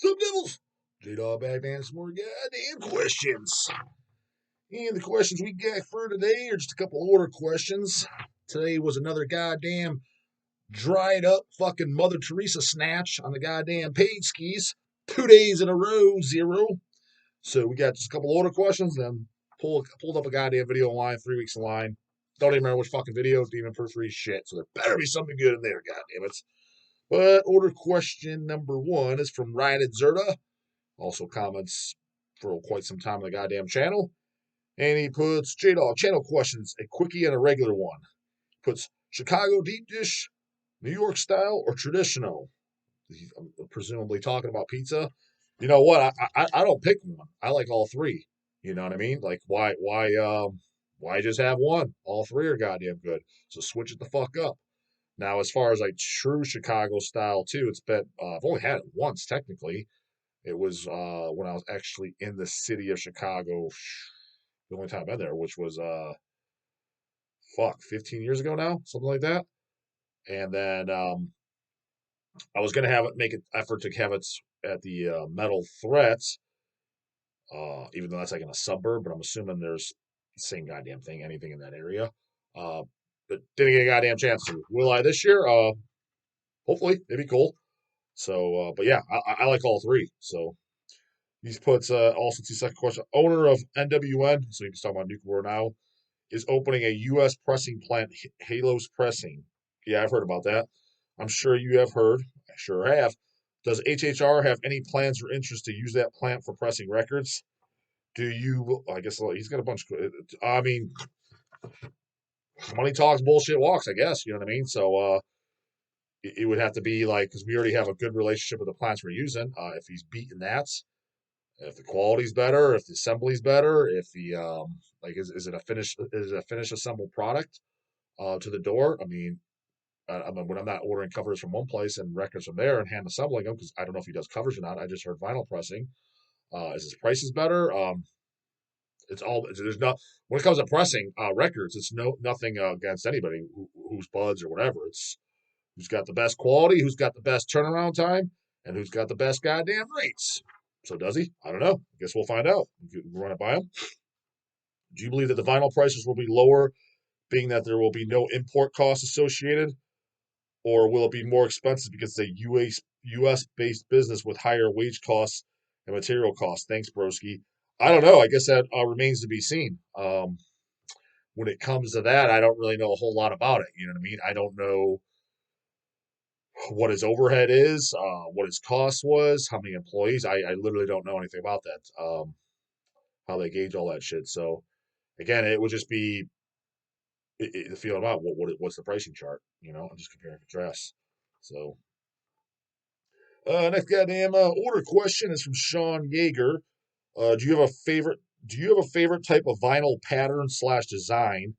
Some devils. J-Dog back to some more goddamn questions. And the questions we got for today are just a couple order questions. Today was another goddamn dried up fucking Mother Teresa snatch on the goddamn page skis. 2 days in a row, 0. So we got just a couple order questions, then pulled up a goddamn video online, 3 weeks in line. Don't even remember which fucking video, didn't even proofread shit. So there better be something good in there, goddamn it. But order question number 1 is from Ryan Zerta. Also comments for quite some time on the goddamn channel. And he puts J-Dog channel questions, a quickie and a regular one. Puts Chicago deep dish, New York style, or traditional. He's presumably talking about pizza. You know what? I don't pick one. I like all three. You know what I mean? Like why just have one? All three are goddamn good. So switch it the fuck up. Now, as far as like true Chicago style too, it's been I've only had it once technically. It was when I was actually in the city of Chicago. The only time I've been there, which was 15 years ago now, something like that. And then I was gonna make an effort to have it at the Metal Threats, even though that's like in a suburb. But I'm assuming there's the same goddamn thing, anything in that area. Uh, but didn't get a goddamn chance to. Will I this year? Hopefully, it'd be cool. So, but yeah, I like all three. So he puts also to second question. Owner of NWN, so he's talking about Nuclear now, is opening a U.S. pressing plant, Halos Pressing. Yeah, I've heard about that. I'm sure you have heard. I sure have. Does HHR have any plans or interest to use that plant for pressing records? Do you? I guess he's got a bunch. I mean, money talks, bullshit walks. I guess you know what I mean. So it would have to be like because we already have a good relationship with the plants we're using. If he's beating that, if the quality's better, if the assembly's better, if the like is it a finished assembled product to the door? I mean, when I'm not ordering covers from one place and records from there and hand assembling them because I don't know if he does covers or not. I just heard vinyl pressing. Is his prices better? It's all there's not when it comes to pressing records. It's nothing against anybody who's buds or whatever. It's who's got the best quality, who's got the best turnaround time, and who's got the best goddamn rates. So does he? I don't know. I guess we'll find out. Run it by him. Do you believe that the vinyl prices will be lower, being that there will be no import costs associated, or will it be more expensive because it's a US based business with higher wage costs and material costs? Thanks, broski. I don't know. I guess that remains to be seen. When it comes to that, I don't really know a whole lot about it. You know what I mean? I don't know what his overhead is, what his cost was, how many employees. I literally don't know anything about that. How they gauge all that shit. So again, it would just be the feeling about what's the pricing chart, you know, and just compare and contrast. So next goddamn order question is from Sean Yeager. Do you have a favorite? Do you have a favorite type of vinyl pattern / design,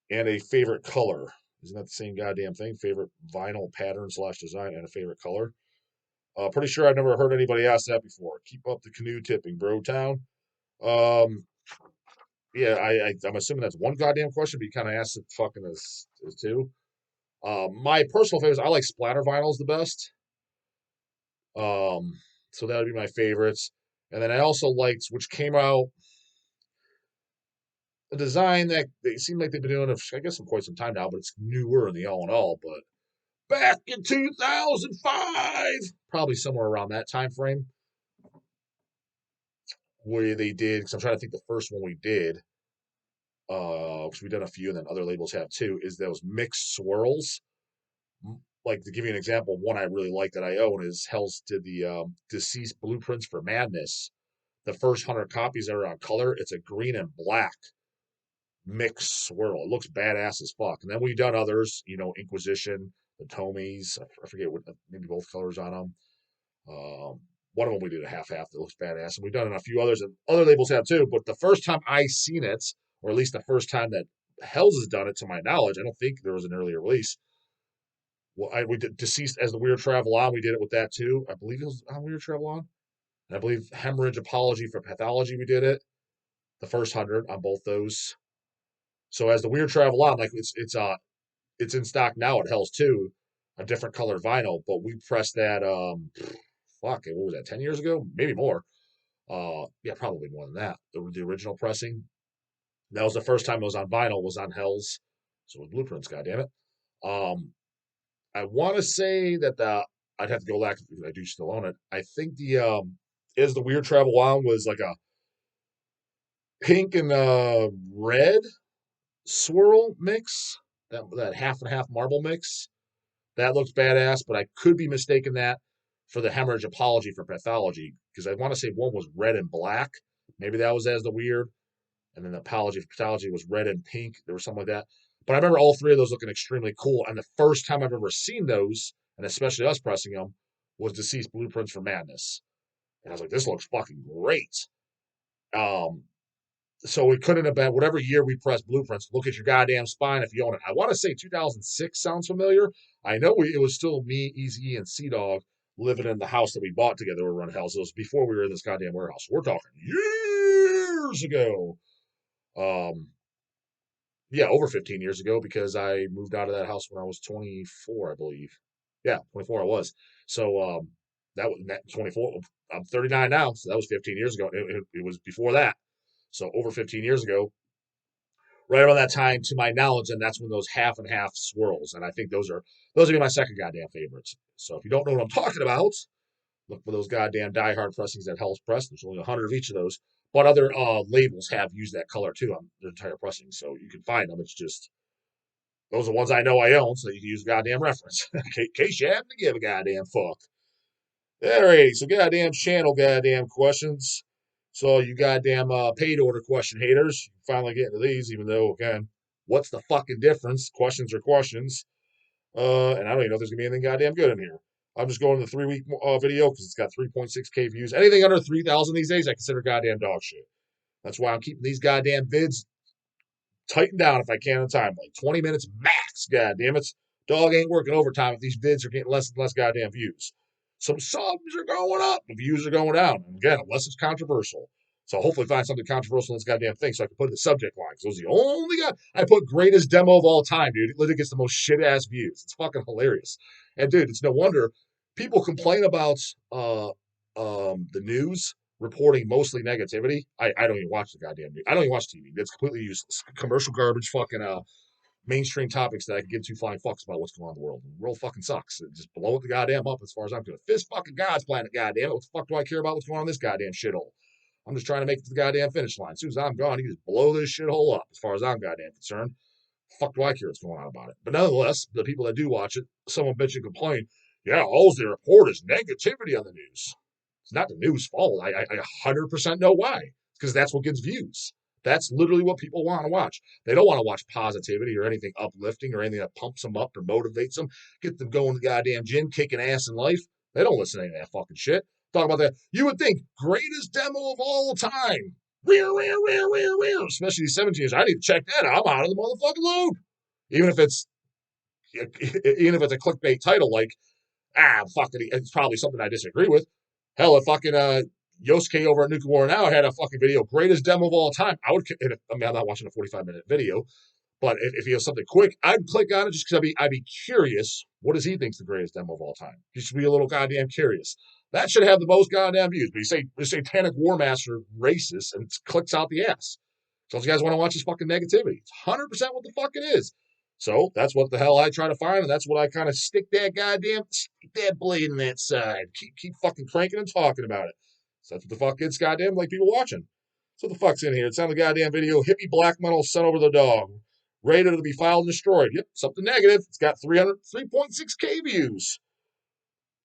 and a favorite color? Isn't that the same goddamn thing? Favorite vinyl pattern / design and a favorite color? Pretty sure I've never heard anybody ask that before. Keep up the canoe tipping, bro town. Um, yeah, I'm assuming that's one goddamn question, but you kind of asked it fucking as two. My personal favorites, I like splatter vinyls the best. So that would be my favorites. And then I also liked, which came out, a design that they seem like they've been doing, I guess, for quite some time now, but it's newer in the all in all. But back in 2005, probably somewhere around that time frame, where they did, because I'm trying to think the first one we did, because we've done a few, and then other labels have too, is those mixed swirls. Like to give you an example, one I really like that I own is Hell's did the Deceased Blueprints for Madness. The first 100 copies that are on color, it's a green and black mixed swirl. It looks badass as fuck. And then we've done others, you know, Inquisition, the Tomies. I forget what, maybe both colors on them. One of them we did a half-half that looks badass, and we've done a few others, and other labels have too. But the first time I seen it, or at least the first time that Hell's has done it, to my knowledge, I don't think there was an earlier release. Well, we did Deceased as the Weird Travel On. We did it with that too. I believe it was on Weird Travel On. And I believe Hemorrhage Apology for Pathology. We did it the first 100 on both those. So as the Weird Travel On, like it's in stock now at Hell's too, a different colored vinyl. But we pressed that fuck, what was that, 10 years ago? Maybe more. Yeah, probably more than that. The original pressing. That was the first time it was on vinyl, was on Hell's. So with blueprints, goddammit. I want to say that I'd have to go back because I do still own it. I think Is the Weird Travel On was like a pink and red swirl mix, that half and half marble mix. That looks badass, but I could be mistaken that for the Hemorrhage Apology for Pathology, because I want to say one was red and black. Maybe that was as the Weird, and then the Apology for Pathology was red and pink. There was something like that. But I remember all three of those looking extremely cool. And the first time I've ever seen those, and especially us pressing them, was Deceased Blueprints for Madness. And I was like, this looks fucking great. Um, so it couldn't have been whatever year we pressed blueprints. Look at your goddamn spine if you own it. I want to say 2006 sounds familiar. I know it was still me, Easy, and Sea Dog living in the house that we bought together. We were running houses. It was before we were in this goddamn warehouse. We're talking years ago. Um, yeah, over 15 years ago because I moved out of that house when I was 24, I believe. Yeah, 24 I was. So that was 24. I'm 39 now, so that was 15 years ago. It was before that. So over 15 years ago, right around that time, to my knowledge, and that's when those half and half swirls. And I think those are my second goddamn favorites. So if you don't know what I'm talking about, look for those goddamn diehard pressings at Hell's Press. There's only 100 of each of those. But other labels have used that color too on their entire pressing, so you can find them. It's just those are the ones I know I own, so you can use a goddamn reference. In case you happen to give a goddamn fuck. Alrighty, so goddamn channel goddamn questions. So you goddamn paid order question haters, finally getting to these, even though again, what's the fucking difference? Questions are questions. And I don't even know if there's gonna be anything goddamn good in here. I'm just going to the 3 week video because it's got 3.6K views. Anything under 3,000 these days, I consider goddamn dog shit. That's why I'm keeping these goddamn vids tighten down if I can in time. Like 20 minutes max, god damn it. Dog ain't working overtime if these bids are getting less and less goddamn views. Some subs are going up, the views are going down. And again, unless it's controversial. So hopefully find something controversial in this goddamn thing so I can put it in the subject line. Because those are the only guy I put greatest demo of all time, dude. It literally gets the most shit ass views. It's fucking hilarious. And dude, it's no wonder people complain about the news reporting mostly negativity. I don't even watch the goddamn news. I don't even watch TV. It's completely useless. Commercial garbage, fucking mainstream topics that I can give two flying fucks about what's going on in the world. The world fucking sucks. Just blow it the goddamn up as far as I'm concerned. Fist fucking God's planet, goddamn it. What the fuck do I care about what's going on in this goddamn shithole? I'm just trying to make it to the goddamn finish line. As soon as I'm gone, you just blow this shithole up as far as I'm goddamn concerned. Fuck do I care what's going on about it? But nonetheless, the people that do watch it, someone bitch and complain, yeah, all they report is negativity on the news. It's not the news' fault. I 100% know why. Because that's what gets views. That's literally what people want to watch. They don't want to watch positivity or anything uplifting or anything that pumps them up or motivates them, get them going to the goddamn gym, kicking ass in life. They don't listen to any of that fucking shit. Talk about that. You would think greatest demo of all time. Rear, rear, rear, rear, rear. Especially these 17 years. I need to check that out. I'm out of the motherfucking loop. Even if it's a clickbait title like fuck it, it's probably something I disagree with. Hell, if fucking Yosuke over at Nuka War Now had a fucking video, greatest demo of all time, I would. I mean, I'm not watching a 45-minute video, but if he has something quick, I'd click on it just because I'd be curious. What does he think's the greatest demo of all time? He should be a little goddamn curious. That should have the most goddamn views. But you say the Satanic War Master racist and it clicks out the ass. So if you guys want to watch this fucking negativity, it's 100% what the fuck it is. So that's what the hell I try to find, and that's what I kind of stick that blade in that side. Keep fucking cranking and talking about it. So that's what the fuck it's goddamn like people watching. So what the fuck's in here? It's on the goddamn video. Hippie black metal sent over the dog. Rated to be filed and destroyed. Yep, something negative. It's got 3.6K views.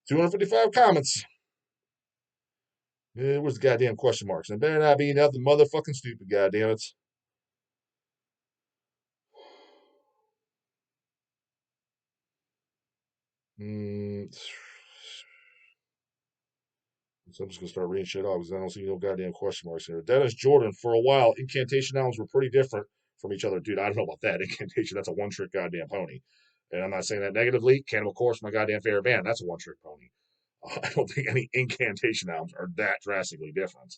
255 comments. Where's the goddamn question marks? And it better not be nothing motherfucking stupid, goddamn it. So I'm just gonna start reading shit off because I don't see no goddamn question marks here. Dennis Jordan, for a while, incantation albums were pretty different from each other. Dude, I don't know about that. Incantation, that's a one-trick goddamn pony. And I'm not saying that negatively. Cannibal Corpse, my goddamn favorite band, that's a one-trick pony. I don't think any incantation albums are that drastically different.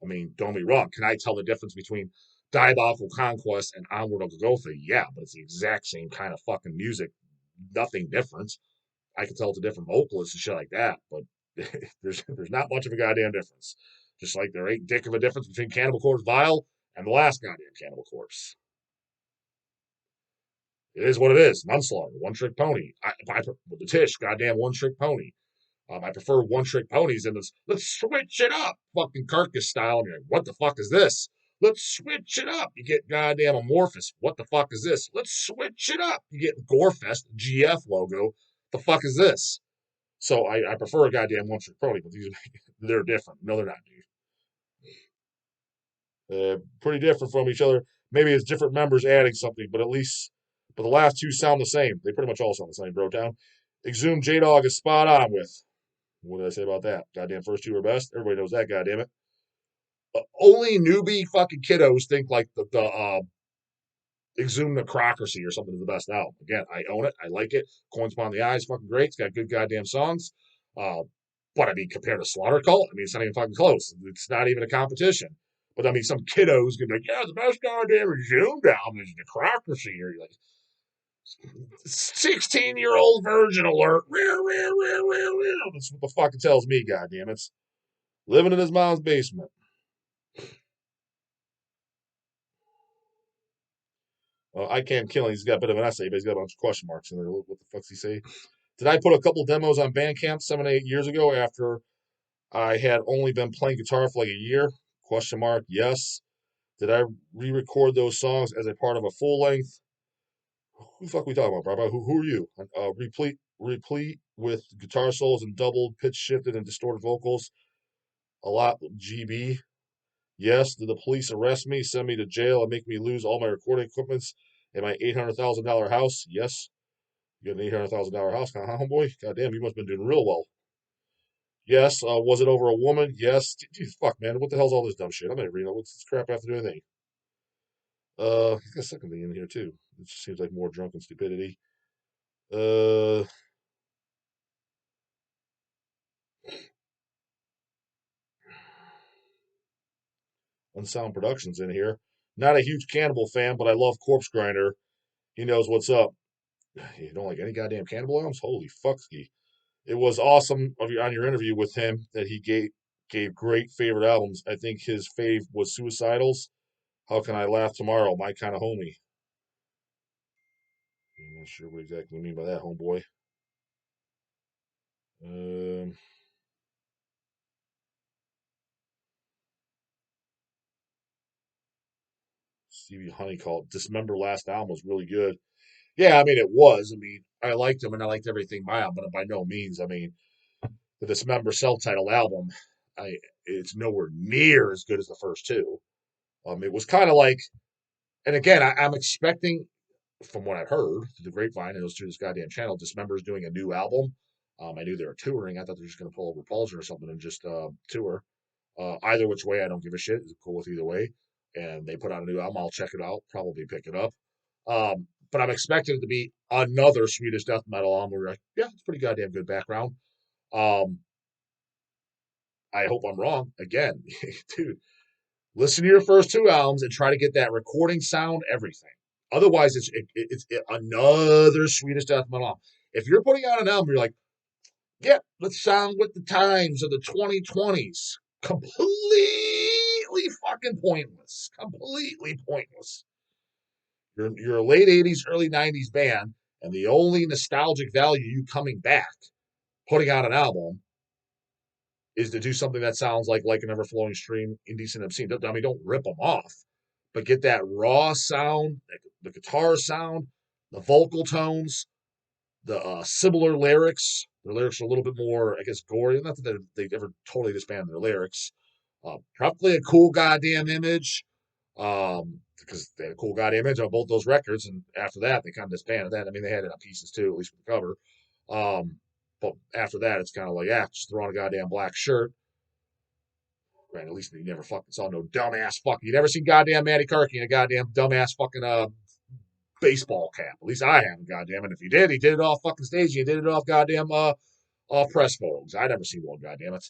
I mean, don't be wrong. Can I tell the difference between Diabolical Conquest and Onward of Golgotha? Yeah, but it's the exact same kind of fucking music. Nothing different. I can tell it's a different vocalist and shit like that, but there's not much of a goddamn difference. Just like there ain't dick of a difference between Cannibal Corpse Vile and the last goddamn Cannibal Corpse. It is what it is. Manslaughter, one trick pony. With the Tish, goddamn one trick pony. I prefer one trick ponies in this. Let's switch it up, fucking carcass style. And you're like, what the fuck is this? Let's switch it up. You get goddamn Amorphous. What the fuck is this? Let's switch it up. You get Gorefest, GF logo. The fuck is this? So I prefer a goddamn one trick pony, but these they're different. No, they're not, dude. Pretty different from each other. Maybe it's different members adding something, but but the last two sound the same. They pretty much all sound the same, bro. Town. Exhumed J Dog is spot on with. What did I say about that? Goddamn first two are best. Everybody knows that, goddamn it. Only newbie fucking kiddos think like the Exhumed Necrocracy or something is the best album. Again, I own it. I like it. Coins Upon the Eye is fucking great. It's got good goddamn songs. Uh, but I mean, compared to Slaughter Cult, I mean, it's not even fucking close. It's not even a competition. But I mean, some kiddos gonna be like, yeah, the best goddamn Exhumed album is Necrocracy. Or you're like, 16-year-old virgin alert. That's what the fuck it tells me, goddamn it. Living in his mom's basement. I Can't Kill Him. He's got a bit of an essay, but he's got a bunch of question marks in there. What the fuck's he say? Did I put a couple demos on Bandcamp 7 8 years ago after I had only been playing guitar for like a year? Question mark. Yes. Did I re-record those songs as a part of a full length? Who the fuck we talking about, bro? Who are you? Replete with guitar solos and doubled, pitch shifted, and distorted vocals. A lot GB. Yes. Did the police arrest me, send me to jail, and make me lose all my recording equipments in my $800,000 house? Yes. You got an $800,000 house now, huh, homeboy? Goddamn, you must have been doing real well. Yes. Was it over a woman? Yes. Jeez, fuck, man. What the hell's all this dumb shit? I'm gonna read it. What's this crap have to do with anything? He's got a second thing in here too. It just seems like more drunken stupidity. Uh, Unsound Productions in here. Not a huge Cannibal fan, but I love Corpse Grinder. He knows what's up. You don't like any goddamn Cannibal albums? Holy fuck, ski. It was awesome on your interview with him that he gave great favorite albums. I think his fave was Suicidals. How Can I Laugh Tomorrow? My kind of homie. I'm not sure what exactly you mean by that, homeboy. Um, Stevie Honey called Dismember last album was really good. Yeah, I mean it was. I mean I liked him and I liked everything by him, but by no means. I mean the Dismember self-titled album, I it's nowhere near as good as the first two. It was kind of like, and again, I'm expecting from what I've heard through the grapevine and it was through this goddamn channel, Dismember's doing a new album. I knew they were touring. I thought they were just going to pull a Repulsion or something and just tour. Either which way, I don't give a shit. It's cool with either way. And they put out a new album. I'll check it out. Probably pick it up. But I'm expecting it to be another Swedish death metal album. Where you're like, yeah, it's pretty goddamn good background. Um, I hope I'm wrong. Again, dude, listen to your first two albums and try to get that recording sound, everything. Otherwise, it's another Swedish death metal album. If you're putting out an album, you're like, yeah, let's sound with the times of the 2020s. Completely fucking pointless. Completely pointless. You're a late 80s, early 90s band, and the only nostalgic value you coming back, putting out an album, is to do something that sounds like an ever flowing stream, indecent, obscene. I mean, don't rip them off, but get that raw sound, the guitar sound, the vocal tones, the similar lyrics. Their lyrics are a little bit more, I guess, gory. Not that they ever totally disband their lyrics. Probably a cool goddamn image. Because they had a cool goddamn image on both those records, and after that, they kind of disbanded that. I mean, they had it on pieces too, at least for the cover. But after that, it's kind of like, yeah, just throw on a goddamn black shirt. Right, at least you never fucking saw no dumbass fucking. You never seen goddamn Matty Karki in a goddamn dumbass fucking baseball cap. At least I haven't, goddamn. And if you did, he did it off fucking stage. He did it off goddamn off press photos. I never seen one, goddamn it.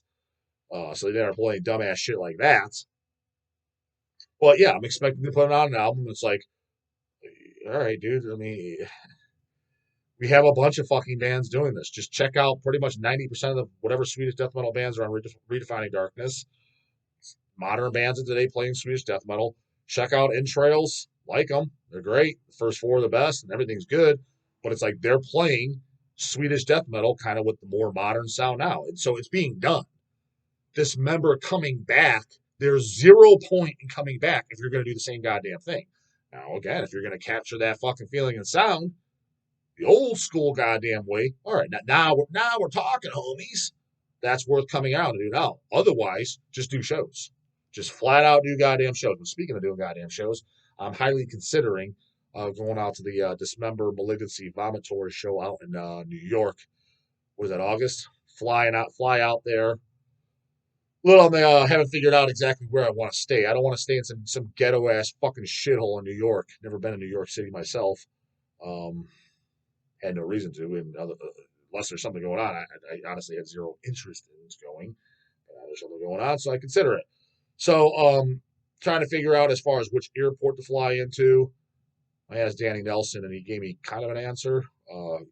So they never play dumbass shit like that. But yeah, I'm expecting to put it on an album. It's like, all right, dude. I mean, We have a bunch of fucking bands doing this. Just check out pretty much 90% of whatever Swedish death metal bands are on Redefining Darkness. Modern bands of today playing Swedish death metal. Check out Entrails. Like them. They're great. The first four are the best and everything's good. But it's like they're playing Swedish death metal kind of with the more modern sound now. And so it's being done. Dismember coming back, there's 0 point in coming back if you're going to do the same goddamn thing. Now, again, if you're going to capture that fucking feeling and sound, the old school goddamn way, all right, now we're talking, homies. That's worth coming out to do now. Otherwise, just do shows. Just flat out do goddamn shows. But speaking of doing goddamn shows, I'm highly considering going out to the Dismember Malignancy Vomitory show out in New York. What is that, August? Fly out there. Little on the haven't figured out exactly where I want to stay. I don't want to stay in some ghetto ass fucking shithole in New York. Never been in New York City myself. Had no reason to, and unless there's something going on, I honestly had zero interest in what's going. There's something going on, so I consider it. So, trying to figure out as far as which airport to fly into. I asked Danny Nelson, and he gave me kind of an answer.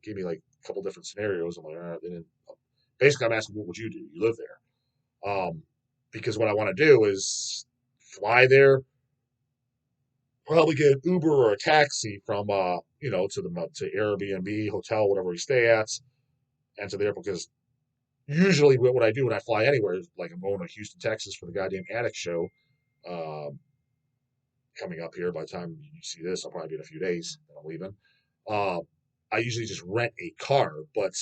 Gave me like a couple different scenarios. I'm like, all right, basically, I'm asking, what would you do? You live there. Because what I want to do is fly there, probably get an Uber or a taxi from to Airbnb, hotel, whatever we stay at, and to the airport. Because usually what I do when I fly anywhere is like I'm going to Houston, Texas for the goddamn Attic show. Coming up here. By the time you see this, I'll probably be in a few days that I'm leaving. I usually just rent a car, but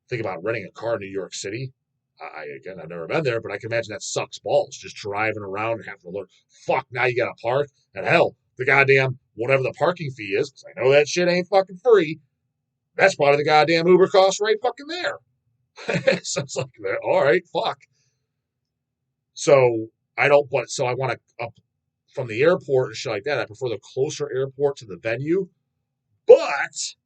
think about renting a car in New York City. I've never been there, but I can imagine that sucks balls. Just driving around and having to learn. Fuck, now you gotta park. And hell, the goddamn, whatever the parking fee is, because I know that shit ain't fucking free, that's probably the goddamn Uber cost right fucking there. So it's like, all right, fuck. So I want to, up from the airport and shit like that. I prefer the closer airport to the venue, but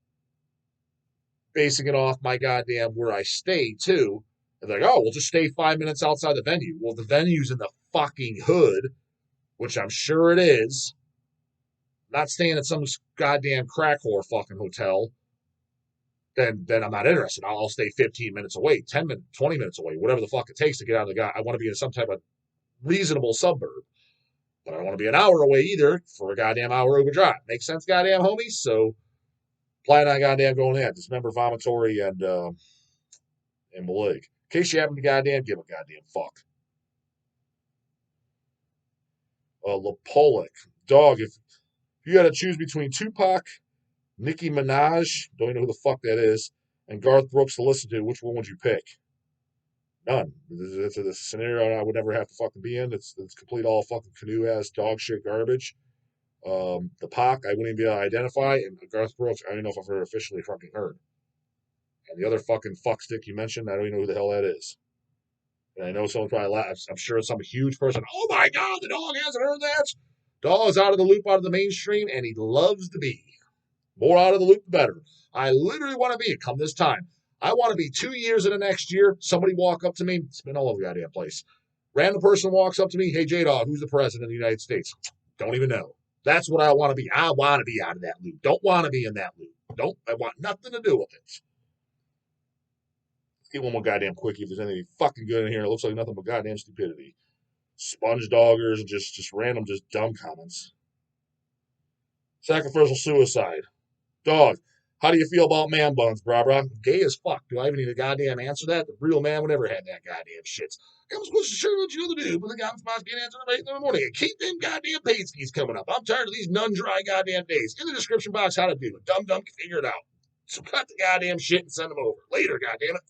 basing it off my goddamn where I stay too. They're like, oh, we'll just stay 5 minutes outside the venue. Well, the venue's in the fucking hood, which I'm sure it is. Not staying at some goddamn crack whore fucking hotel. Then I'm not interested. I'll stay 15 minutes away, 10 minutes, 20 minutes away, whatever the fuck it takes to get out of the guy. I want to be in some type of reasonable suburb. But I don't want to be an hour away either for a goddamn hour Uber drive. Makes sense, goddamn homies? So plan on goddamn going in. Dismember Vomitory and Malik. In case you happen to goddamn give a goddamn fuck. Lepolic. Dog, if you had to choose between Tupac, Nicki Minaj, don't even know who the fuck that is, and Garth Brooks to listen to, which one would you pick? None. It's a scenario I would never have to fucking be in. It's complete all fucking canoe-ass dog shit garbage. The Pac, I wouldn't even be able to identify, and Garth Brooks, I don't even know if I've heard officially fucking heard. And the other fucking fuckstick you mentioned, I don't even know who the hell that is. And I know someone probably laughs. I'm sure it's some huge person. Oh my God, the dog hasn't heard that. Dog's out of the loop, out of the mainstream, and he loves to be. More out of the loop, the better. I literally want to be, come this time, I want to be 2 years in the next year. Somebody walk up to me. It's been all over the goddamn place. Random person walks up to me. Hey, J-Dog, who's the president of the United States? Don't even know. That's what I want to be. I want to be out of that loop. Don't want to be in that loop. I want nothing to do with it. Let's get one more goddamn quickie if there's anything fucking good in here. It looks like nothing but goddamn stupidity. Sponge doggers and just random, just dumb comments. Sacrificial suicide. Dog, how do you feel about man buns, brah? Gay as fuck. Do I even need to goddamn answer that? The real man would never have that goddamn shit. Comes close to sure what you other do, but the goddamn spots get answered at 8 in the morning. And keep them goddamn paid skis coming up. I'm tired of these nun-dry goddamn days. In the description box how to do it. Dumb can figure it out. So cut the goddamn shit and send them over. Later, goddamn it.